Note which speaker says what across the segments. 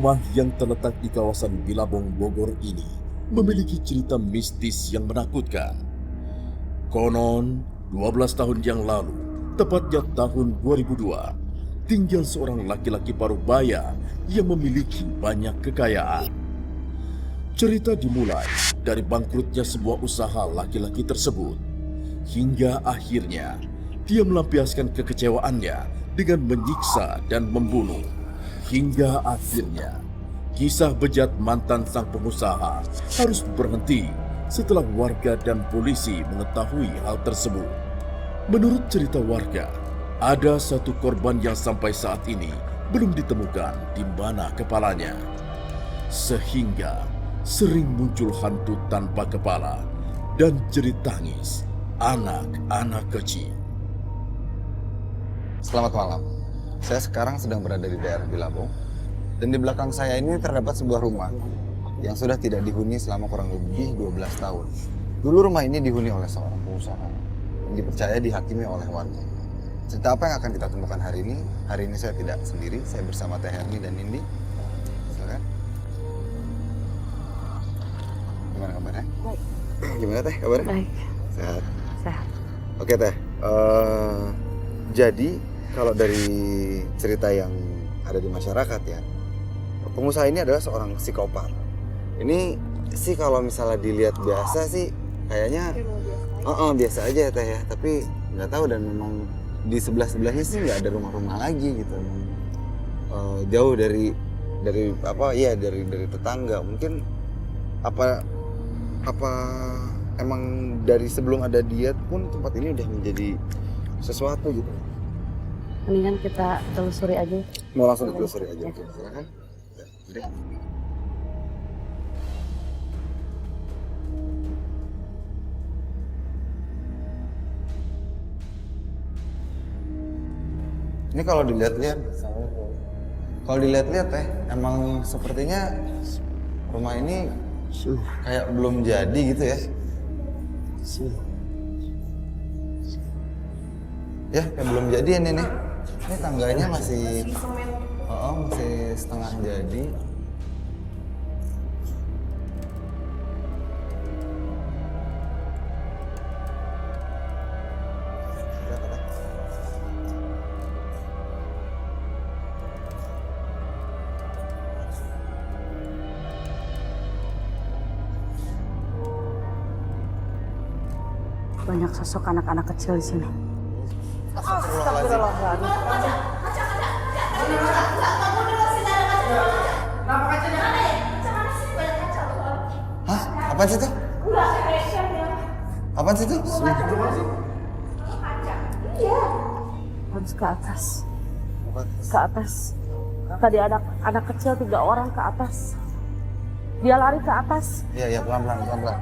Speaker 1: Rumah yang terletak di kawasan Bilabong, Bogor ini memiliki cerita mistis yang menakutkan. Konon, 12 tahun yang lalu, tepatnya tahun 2002, tinggal seorang laki-laki parubaya yang memiliki banyak kekayaan. Cerita dimulai dari bangkrutnya sebuah usaha laki-laki tersebut, hingga akhirnya dia melampiaskan kekecewaannya dengan menyiksa dan membunuh. Hingga akhirnya, kisah bejat mantan sang pengusaha harus berhenti setelah warga dan polisi mengetahui hal tersebut. Menurut cerita warga, ada satu korban yang sampai saat ini belum ditemukan di mana kepalanya. Sehingga sering muncul hantu tanpa kepala dan jerit tangis anak-anak kecil.
Speaker 2: Selamat malam. Saya sekarang sedang berada di daerah Bilabong. Dan di belakang saya ini terdapat sebuah rumah yang sudah tidak dihuni selama kurang lebih 12 tahun. Dulu rumah ini dihuni oleh seorang pengusaha yang dipercaya dihakimi oleh warga. Cerita apa yang akan kita temukan hari ini? Hari ini saya tidak sendiri, saya bersama Teh Herni dan Nindi. Silakan. Gimana kabarnya?
Speaker 3: Baik.
Speaker 2: Gimana Teh kabarnya?
Speaker 3: Baik.
Speaker 2: Sehat.
Speaker 3: Sehat.
Speaker 2: Oke Teh, jadi kalau dari cerita yang ada di masyarakat ya, pengusaha ini adalah seorang psikopat. Ini sih kalau misalnya dilihat biasa sih kayaknya biasa aja Teh ya, tapi nggak tahu dan memang di sebelahnya sih nggak ada rumah-rumah lagi gitu. Jauh dari apa ya dari tetangga. Mungkin apa emang dari sebelum ada diet pun tempat ini udah menjadi sesuatu gitu.
Speaker 3: Mendingan kita telusuri aja.
Speaker 2: Mau langsung ditelusuri aja.
Speaker 3: Ya.
Speaker 2: Oke, silakan. Udah. Ini kalau dilihat-lihat Teh, emang sepertinya rumah ini kayak belum jadi gitu ya. Ya, kayak belum jadi ini nih. Ini tangganya masih setengah jadi.
Speaker 3: Banyak sosok anak-anak kecil di sini.
Speaker 2: Hah? Apaan sih itu? Apaan sih itu?
Speaker 3: Harus ke atas. Ke atas. Tadi anak kecil 3 orang ke atas. Dia lari ke atas.
Speaker 2: Iya, pelan-pelan.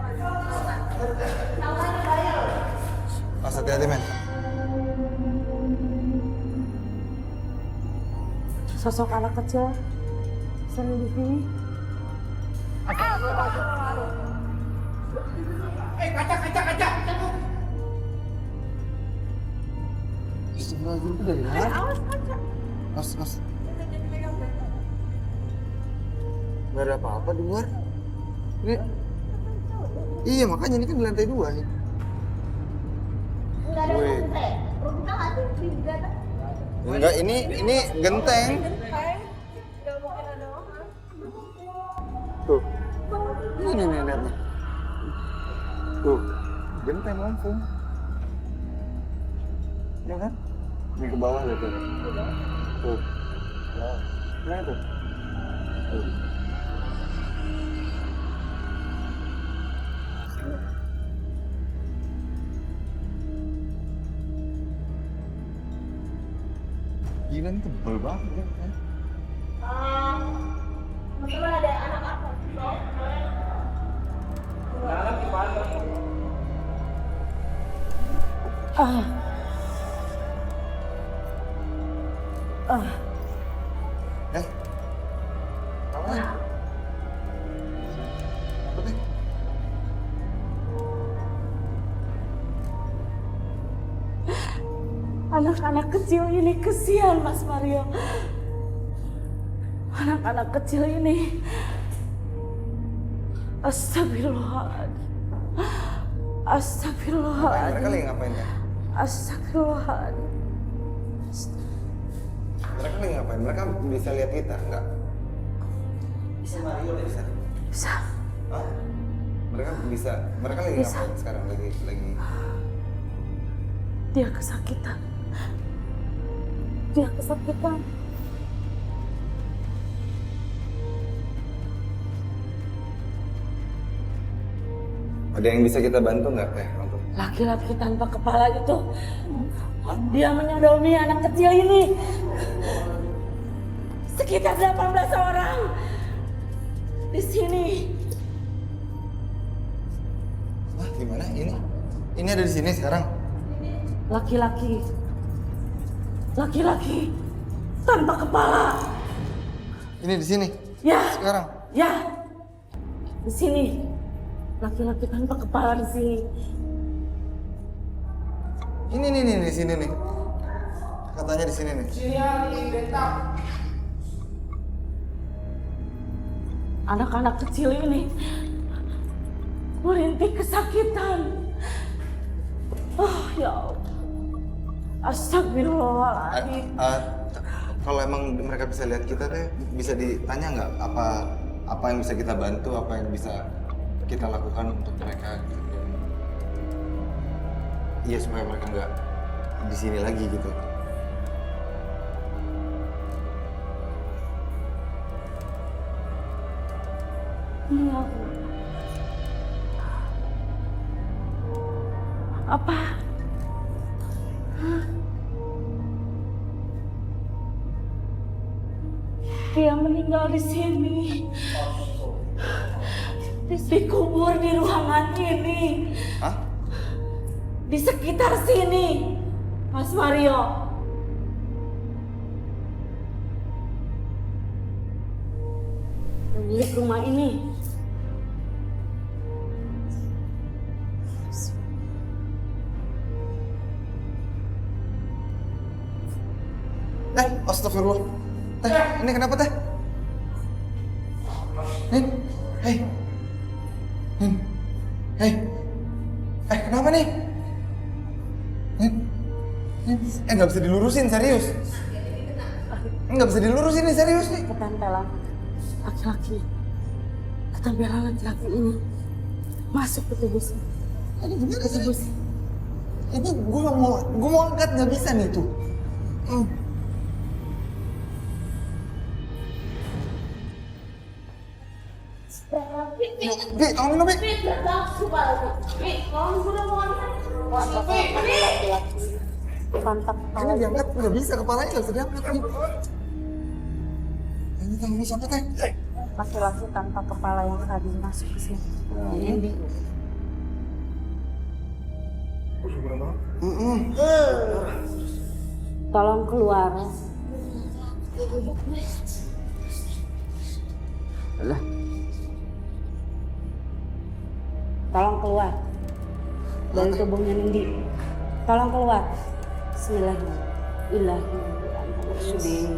Speaker 2: Mas, hati-hati men.
Speaker 3: Sosok anak kecil sering di sini.
Speaker 4: Kaca.
Speaker 2: Astagfirullahaladzim, itu dari mana? Mas. Gak ada apa-apa di luar. Ini. Iya, makanya ini kan di lantai 2 nih. Enggak, ini genteng. Tuh. Ini lihat nih. Tuh, genteng langsung. Ya kan? Ini ke bawah lihat tuh. Tuh. Nah, tuh. Tuh. Gila, ini tebel banget kan?
Speaker 4: Kebetulan ada anak apa?
Speaker 2: Apa? Apa teh?
Speaker 3: Anak-anak kecil ini kesian, Mas Mario. anak-anak kecil ini. Astagfirullahaladzim.
Speaker 2: Mereka
Speaker 3: Astagfirullahaladzim.
Speaker 2: lagi ngapain ya?
Speaker 3: Astagfirullahaladzim.
Speaker 2: Mereka lagi ngapain? Mereka bisa lihat kita enggak?
Speaker 3: Bisa.
Speaker 2: Bisa. Hah? Mereka lagi
Speaker 3: Bisa.
Speaker 2: ngapain sekarang? Lagi
Speaker 3: Dia kesakitan.
Speaker 2: ada yang bisa kita bantu nggak Teh? Untuk
Speaker 3: Laki-laki tanpa kepala itu, dia menyodomi anak kecil ini. Sekitar 18 orang di sini.
Speaker 2: Wah, gimana ini? Ini ada di sini sekarang?
Speaker 3: Laki-laki tanpa kepala.
Speaker 2: Ini di sini?
Speaker 3: Ya,
Speaker 2: Sekarang?
Speaker 3: ya, di sini. Laki-laki tanpa kepala di sini.
Speaker 2: Ini nih di sini nih. Katanya di sini nih.
Speaker 3: Anak-anak kecil ini merintih kesakitan. Oh ya Allah. Astagfirullahaladzim.
Speaker 2: Kalau emang mereka bisa lihat kita Teh, bisa ditanya nggak apa yang bisa kita bantu, apa yang bisa kita lakukan untuk mereka gitu. Iya, supaya mereka nggak di sini lagi gitu.
Speaker 3: Iya. Apa? Hah? Dia meninggal di sini. Dikubur di ruangan ini.
Speaker 2: Hah?
Speaker 3: Di sekitar sini, Mas Mario. Pemilik rumah ini.
Speaker 2: Astagfirullah. Teh, ini kenapa Teh? Nin, hei. Nin, hei. Kenapa nih? Nin, nggak bisa dilurusin, serius. Nggak bisa dilurusin nih, serius nih.
Speaker 3: Ketempelan laki-laki. Ketempelan laki-laki ini masuk ke tubuh sini.
Speaker 2: Ini gimana sih?
Speaker 3: Tubuh sini.
Speaker 2: Ini gue mau angkat nggak bisa nih tuh. Bi, tolong minum Bi.
Speaker 3: Pantat
Speaker 2: Ini diangkat nggak bisa, kepalanya nggak bisa diangkat Bi. Ini tanggung siapa Teh?
Speaker 3: laki-laki tanpa kepala yang tadi masuk ke sini. Ini tolong keluar.
Speaker 2: Alah.
Speaker 3: Tolong keluar dari tubuhnya Nindi. Tolong keluar. Bismillahirrahmanirrahim.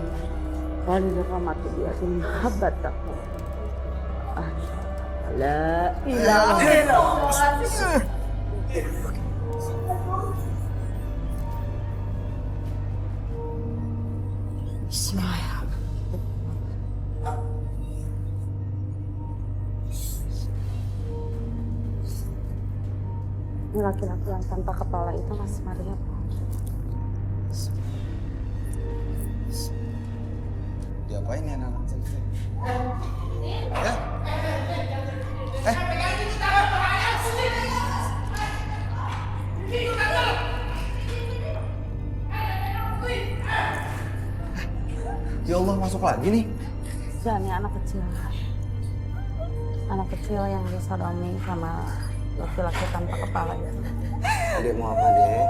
Speaker 3: Qadra ramatu biatin habatak. La ilaha illallah. Ini laki-laki yang tanpa kepala itu Mas Maria.
Speaker 2: Diapain ya anak-anak kecil? Ya? Ya Allah, masuk lagi nih.
Speaker 3: Jangan ya, anak kecil. Anak kecil yang disodomi sama laki-laki tanpa kepala itu.
Speaker 2: Adek mau apa, Dek?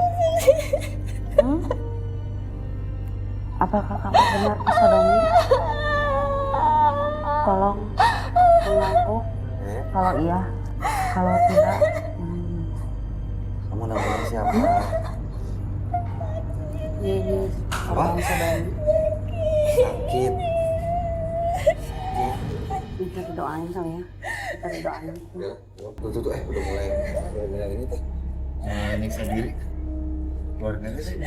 Speaker 3: Apakah kamu benar disodomi? Tolong mengaku. Kalau iya, kalau tidak,
Speaker 2: Kamu namanya siapa?
Speaker 3: Iya,
Speaker 2: Apa?
Speaker 3: orang disodomi.
Speaker 2: Sakit.
Speaker 3: Kita doain kali ya. Kita doain.
Speaker 2: Ya, tuh, udah mulai ini tuh. Nyiksa diri. Keluarin aja sih.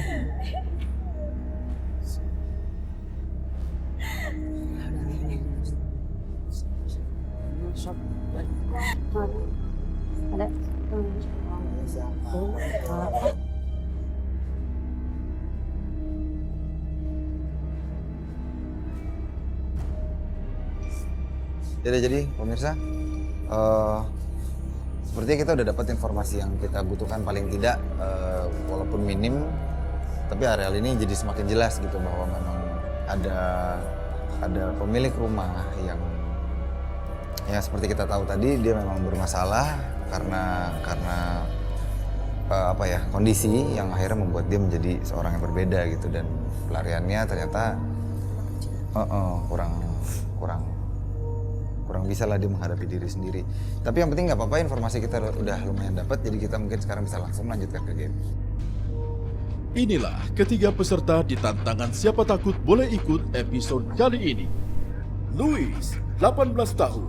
Speaker 3: Ada.
Speaker 2: Jadi pemirsa, sepertinya kita udah dapat informasi yang kita butuhkan paling tidak, walaupun minim, tapi areal ini jadi semakin jelas gitu bahwa memang ada pemilik rumah yang ya seperti kita tahu tadi dia memang bermasalah karena kondisi yang akhirnya membuat dia menjadi seorang yang berbeda gitu, dan pelariannya ternyata kurang bisa lah dia menghadapi diri sendiri. Tapi yang penting nggak apa-apa, informasi kita udah lumayan dapat, jadi kita mungkin sekarang bisa langsung melanjutkan ke game.
Speaker 1: Inilah ketiga peserta di tantangan Siapa Takut Boleh Ikut episode kali ini. Luis, 18 tahun.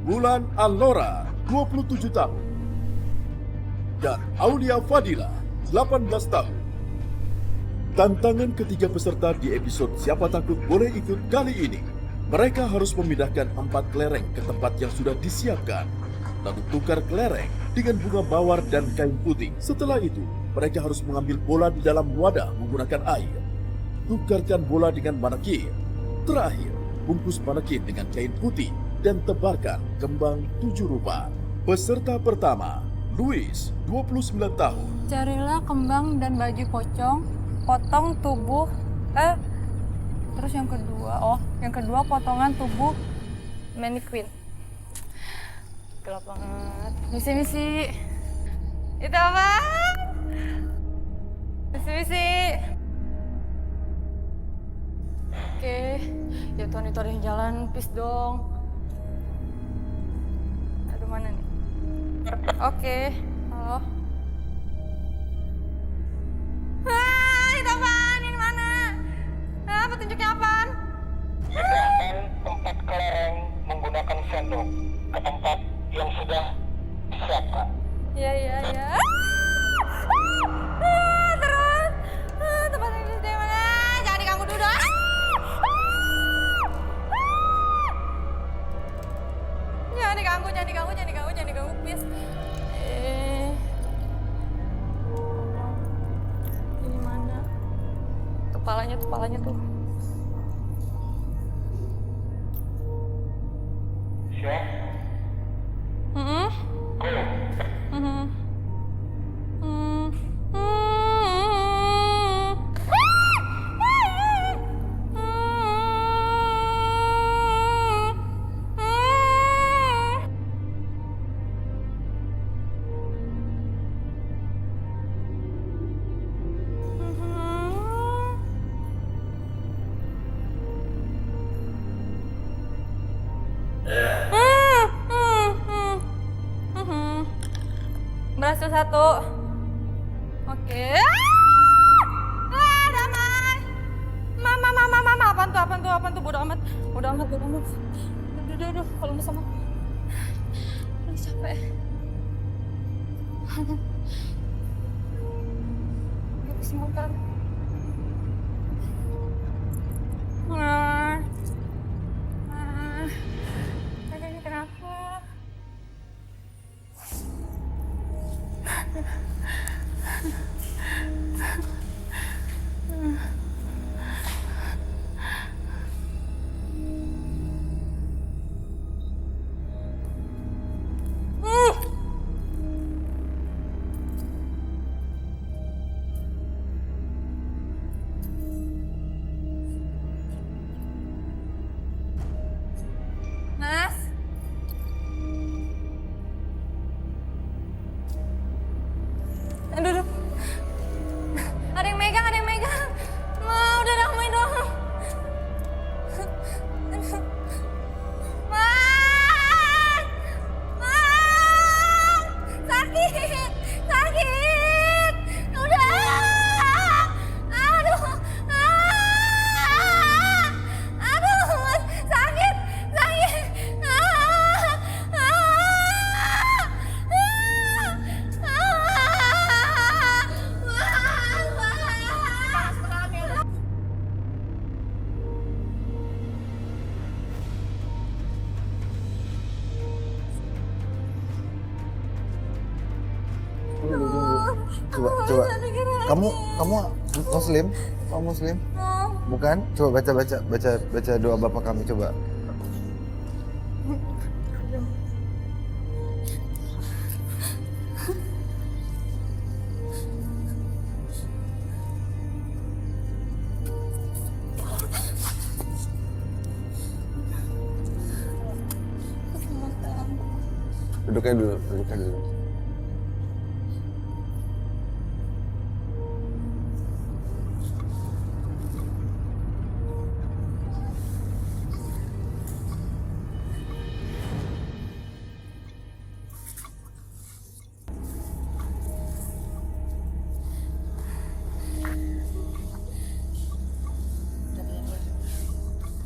Speaker 1: Bulan Alora, 27 tahun. Dan Aulia Fadila, 18 tahun. Tantangan ketiga peserta di episode Siapa Takut Boleh Ikut kali ini. Mereka harus memindahkan 4 kelereng ke tempat yang sudah disiapkan. Lalu tukar kelereng dengan bunga mawar dan kain putih. Setelah itu, mereka harus mengambil bola di dalam wadah menggunakan air. Tukarkan bola dengan manekin. Terakhir, bungkus manekin dengan kain putih dan tebarkan kembang 7 rupa. Peserta pertama, Luis, 29 tahun.
Speaker 5: Carilah kembang dan baju pocong, potong tubuh, terus yang kedua potongan tubuh mannequin. Gelap banget. Misi. Itu apa? Misi. Oke, ya Tuhan itu ada yang jalan, please dong. Aduh, mana nih? Oke, halo. Itu apaan? Ini mana? Petunjuknya apaan?
Speaker 4: Pindahkan 4 kelereng menggunakan sendok ke tempat yang sudah disiapkan.
Speaker 5: Iya. Terus, tempat ini di mana? Jangan diganggu dulu. Jangan diganggu, please. Ini mana? Kepalanya tuh.
Speaker 4: Siap? Go.
Speaker 5: Berhasil 1. Oke. Damai. Mama. Apaan tuh? Bodo amat. Duh, kalau nggak sama. Aduh, capek. Gak bisa makan. Ini kenapa?
Speaker 2: Coba. Kamu Muslim? Kamu Muslim? Bukan? Coba baca doa Bapak kami coba. Duduknya dulu.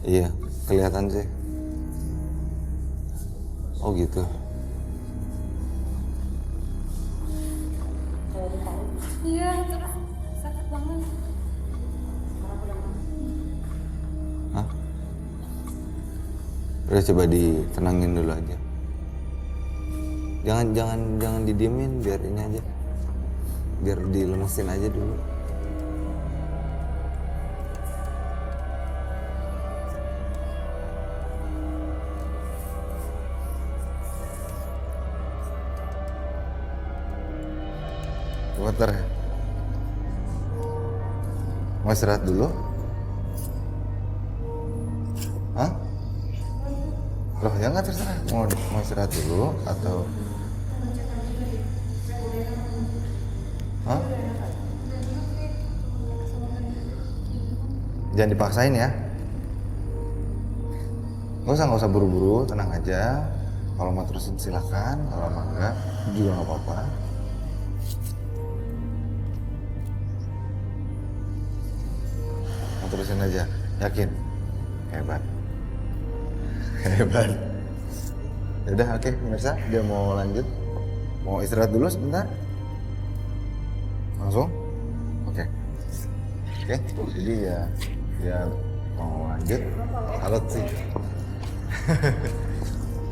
Speaker 2: Iya, kelihatan sih. Oh gitu.
Speaker 5: Iya, itu udah sakit banget.
Speaker 2: Hah? Udah coba ditenangin dulu aja. Jangan didiemin, biar ini aja. Biar dilemesin aja dulu. Bentar ya. Mau istirahat dulu? Hah? Loh, ya nggak terserah. Mau istirahat dulu atau? Hah? Jangan dipaksain ya. Nggak usah buru-buru, tenang aja. Kalau mau terusin silakan, kalau enggak juga nggak apa-apa. Terusin aja, yakin? Hebat. Yaudah, oke, pemirsa, dia mau lanjut. Mau istirahat dulu sebentar? Langsung? Oke, jadi ya dia mau lanjut. Salut sih.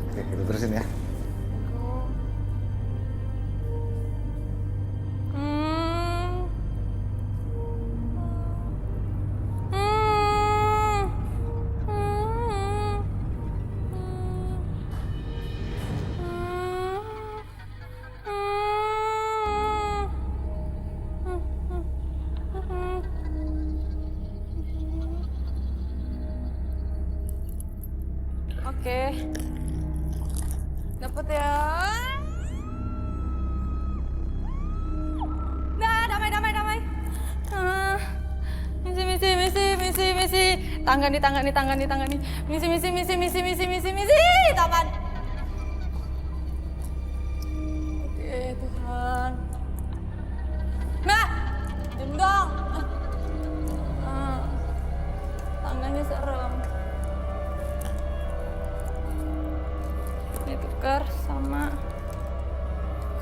Speaker 2: Oke, kita terusin ya.
Speaker 5: Oke. Dapat ya. Nah, damai. Misi. Tangga nih. Misi. Tapan. Oke, Tuhan. Nah, diam dong. Tangannya serem. Ini tukar sama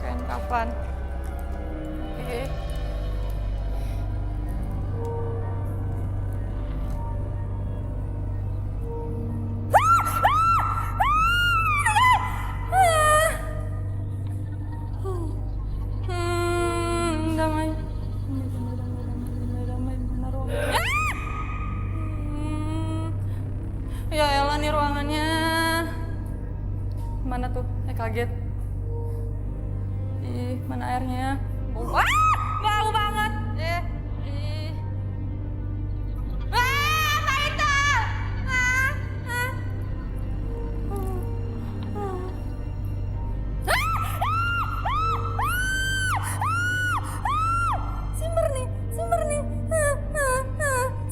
Speaker 5: kain kafan. Oke. Damai. Mana ruangannya? Ya elah nih ruangannya. Mana tuh? Kaget. Ih, mana airnya? Bau banget. Apa itu? Simber nih.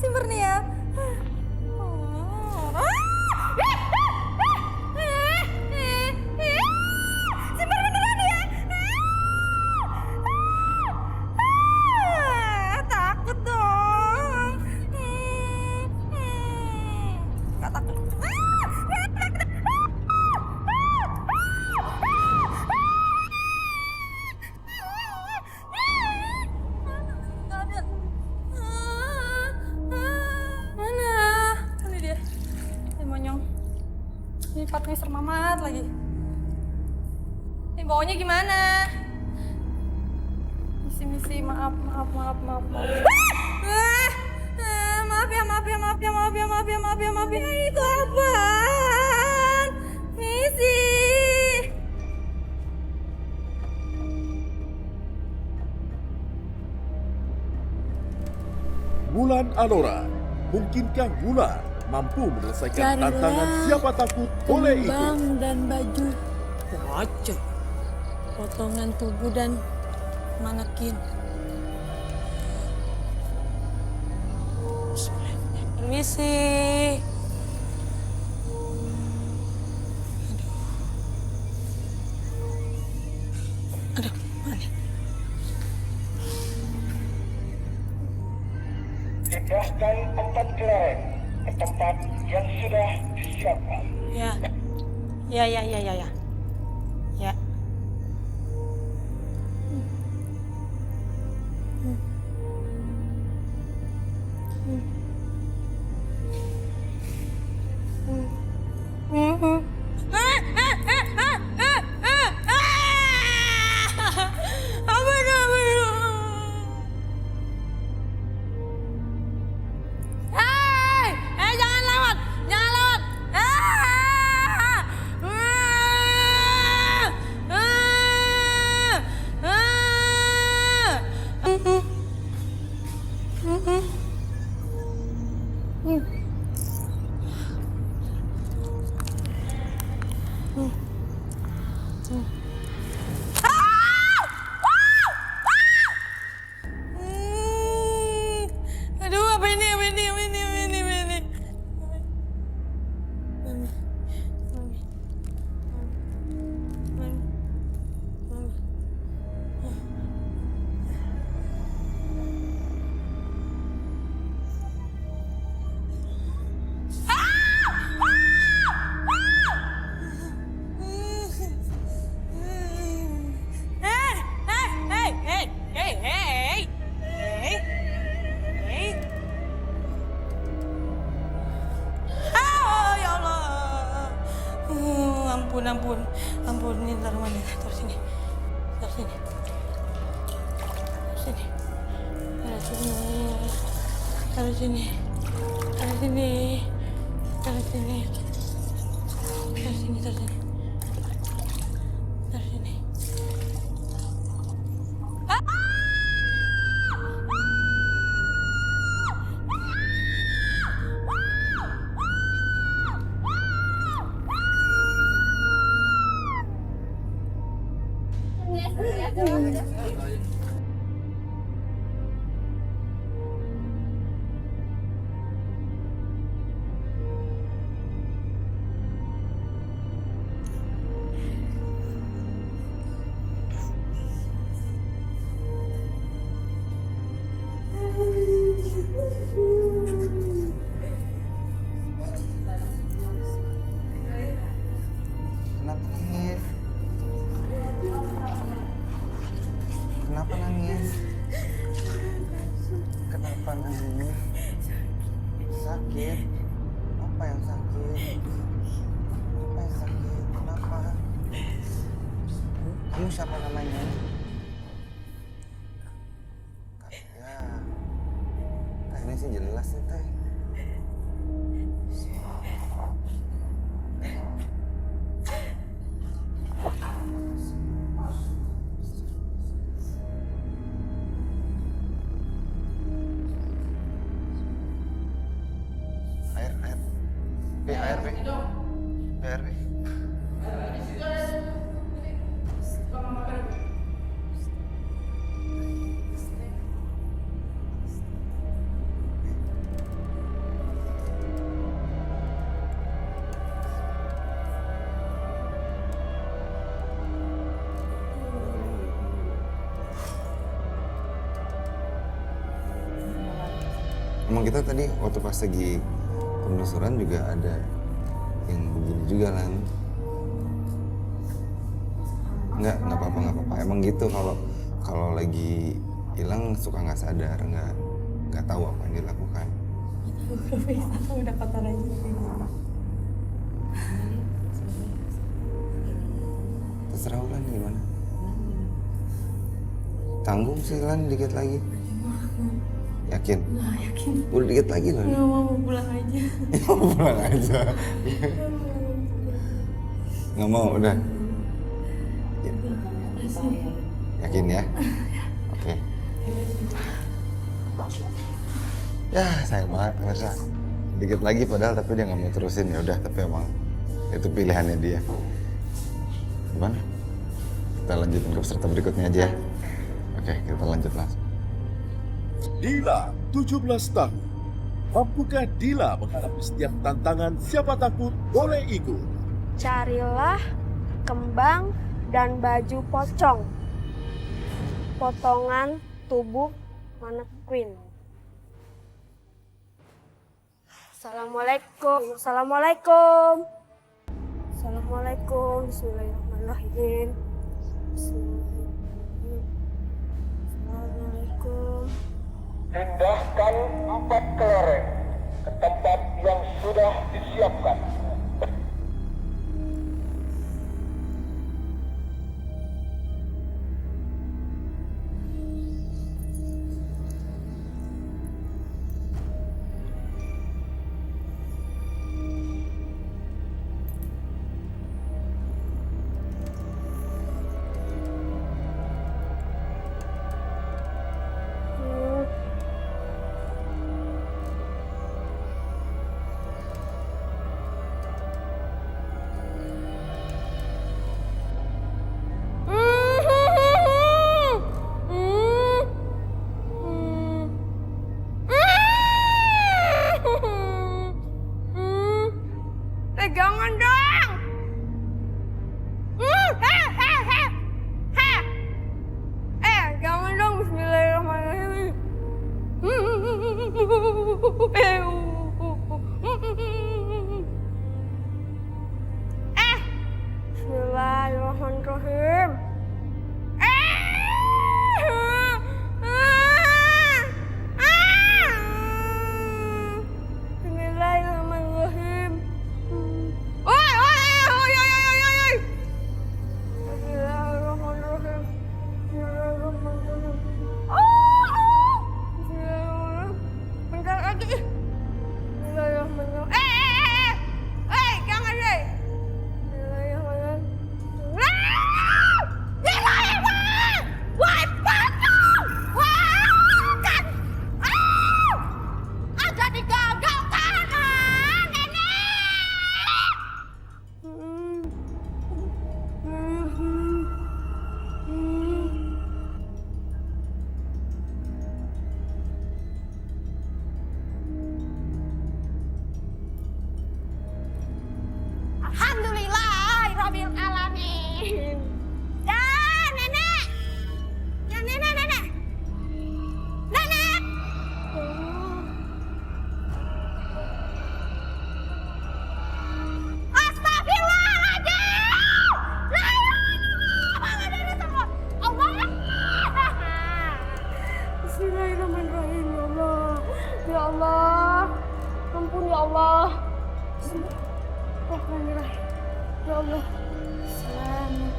Speaker 5: Simber nih ya. Takut dong. Gak takut. Mana dia? Ini monyong. Ini Fatmister Mamat lagi. Ini baunya gimana? Misi, maaf. Maaf ya. Itu apaan? Misi.
Speaker 1: Wulan Alora, mungkinkah Wulan mampu menyelesaikan
Speaker 5: Carilah
Speaker 1: tantangan siapa takut oleh itu?
Speaker 5: Kembang dan baju wajah, potongan tubuh dan manekin. Permisi. Aduh, mana?
Speaker 4: Pindahkan 4 kelereng ke tempat yang sudah disiapkan.
Speaker 5: Ya. Ya. Jangan lewat. Aduh, apa ini? Hey. Oh, ya Allah. Ampun, ini taruh mana? Taruh sini. Taruh sini.
Speaker 2: Kenapa nangis? Kenapa nangis? Sakit? Apa yang sakit? Kenapa? Kamu siapa namanya? Ya, ini sih jelas nih, Teh. Air. Emang kita tadi waktu pas lagi penelusuran juga ada yang begini juga, Lan. Nggak apa-apa. Emang gitu kalau lagi hilang suka nggak sadar, nggak tahu apa yang dilakukan.
Speaker 5: Udah kotor aja.
Speaker 2: Terserah Ulan gimana. Tanggung sih Lan, dikit lagi. Yakin?
Speaker 5: Nah, yakin.
Speaker 2: Udah dikit lagi Lan.
Speaker 5: Nggak mau pulang aja.
Speaker 2: Mau pulang aja. Nggak mau, udah. Yakin ya? Oke. Ya sayang banget pemirsa. Dikit lagi padahal tapi dia nggak mau terusin, ya udah, tapi emang itu pilihannya dia. Gimana? Kita lanjutin ke peserta berikutnya aja ya. Oke, kita lanjut langsung.
Speaker 1: Dila, 17 tahun. Mampukah Dila menghadapi setiap tantangan? Siapa takut boleh ikut.
Speaker 6: Carilah kembang dan baju pocong. Potongan tubuh mannequin. Assalamualaikum. Assalamualaikum. Assalamualaikum. Bismillahirrahmanirrahim. Bismillahirrahmanirrahim. Assalamualaikum.
Speaker 4: Pindahkan 4 kelereng ke tempat yang sudah disiapkan.
Speaker 6: Jangan dong. Jangan dong. Bismillahirrahmanirrahim. Bismillahirrahmanirrahim. Bismillahirrahmanirrahim. Oi, oi, oi, oi, oi, oi. Bismillahirrahmanirrahim. Bismillahirrahmanirrahim. Bismillahirrahmanirrahim. Bentar lagi. Bismillahirrahmanirrahim. Jangan deh. Bismillahirrahmanirrahim. Bismillahirrahmanirrahim. Woi, pocong. Makan. Agak digagalkan, nenek. Alhamdulillahirabbil alamin. Ya, nenek. Ya, nenek. Nenek. Astagfirullahaladzim. La ilaha illallah. Allah. Bismillahirrahmanirrahim. Ya Allah. Ya Allah. Ampun ya Allah. Bismillahirrahmanirrahim. Ya Allah. Selamat.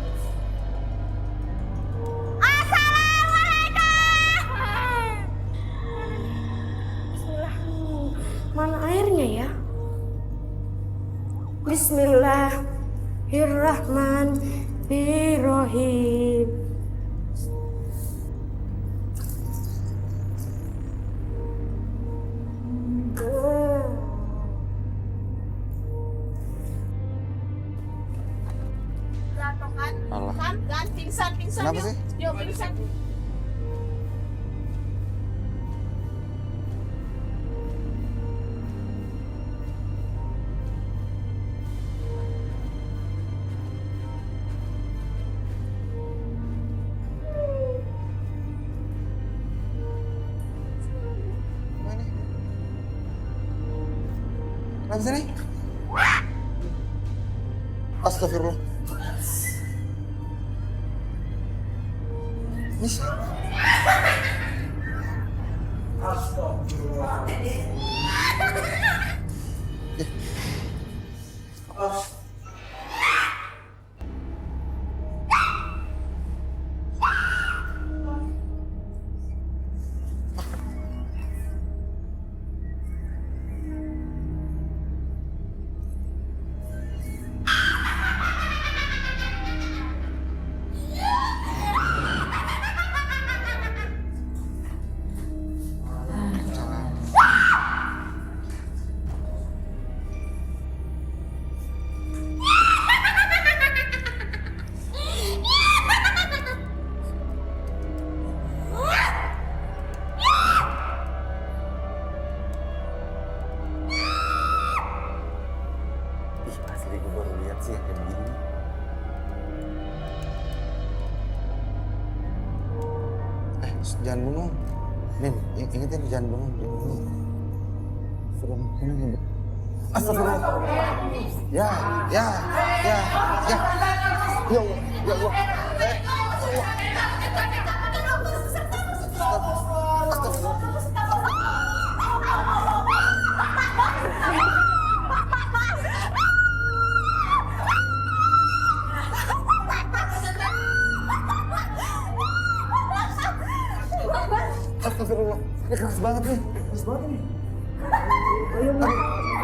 Speaker 6: Assalamualaikum. Bismillah. Mana airnya ya? Bismillahirrahmanirrahim.
Speaker 2: Allah.
Speaker 6: Kan pingsan.
Speaker 2: Kenapa sih?
Speaker 6: Yuk pingsan.
Speaker 2: Kenapa sih nih? Astagfirullah. Nisa. Jangan bengong. Min, ingetin jangan bengong. Astagfirullah. Ya. Ya Allah. Astagfirullah. Ini keras banget nih.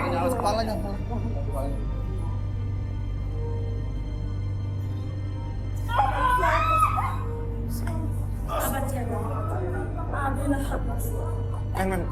Speaker 2: Nyala kepalanya. Men.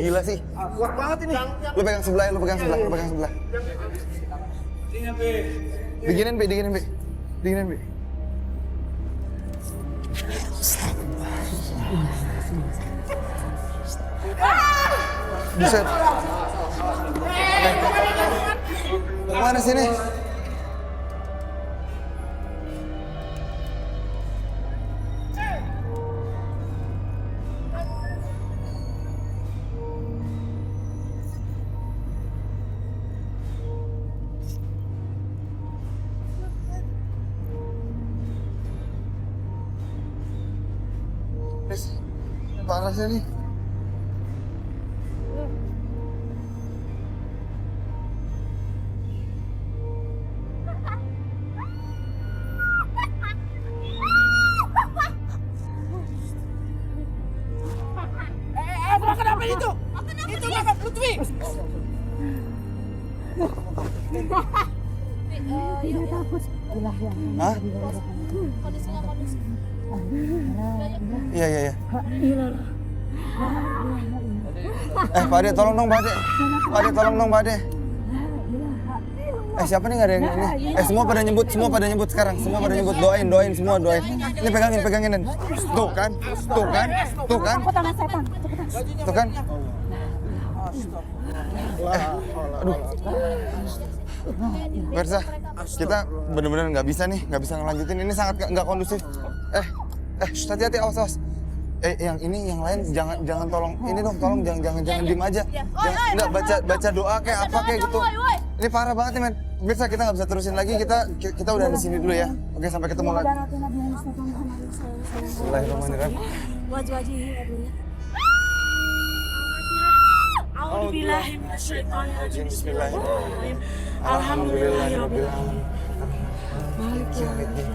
Speaker 2: Gila sih. Kuat banget ini. Lu pegang sebelah. Diginin, Bi. Buset. Mana sini? Panasnya nih.
Speaker 7: Kenapa itu? Itu makan Lutfi.
Speaker 2: Hah? Iya. Pak Ade, tolong dong, Pak Ade. Siapa nih nggak ada yang ini? Semua pada nyebut sekarang. Doain semua. Ini pegangin. Tuh kan. Aduh. Versa, kita bener-bener nggak bisa ngelanjutin. Ini sangat nggak kondusif. Hati-hati, awas. Yang lain jangan tolong. Ini dong, tolong jangan diem aja. Nggak baca doa kayak apa kayak gitu. Ini parah banget nih, men. Versa, kita nggak bisa terusin lagi. Kita udah di sini dulu ya. Oke, sampai ketemu lagi. Bismillahirrahmanirrahim.
Speaker 6: Bismillahirrahmanirrahim. Alhamdulillahirabbil alamin. Maliki yaumiddin.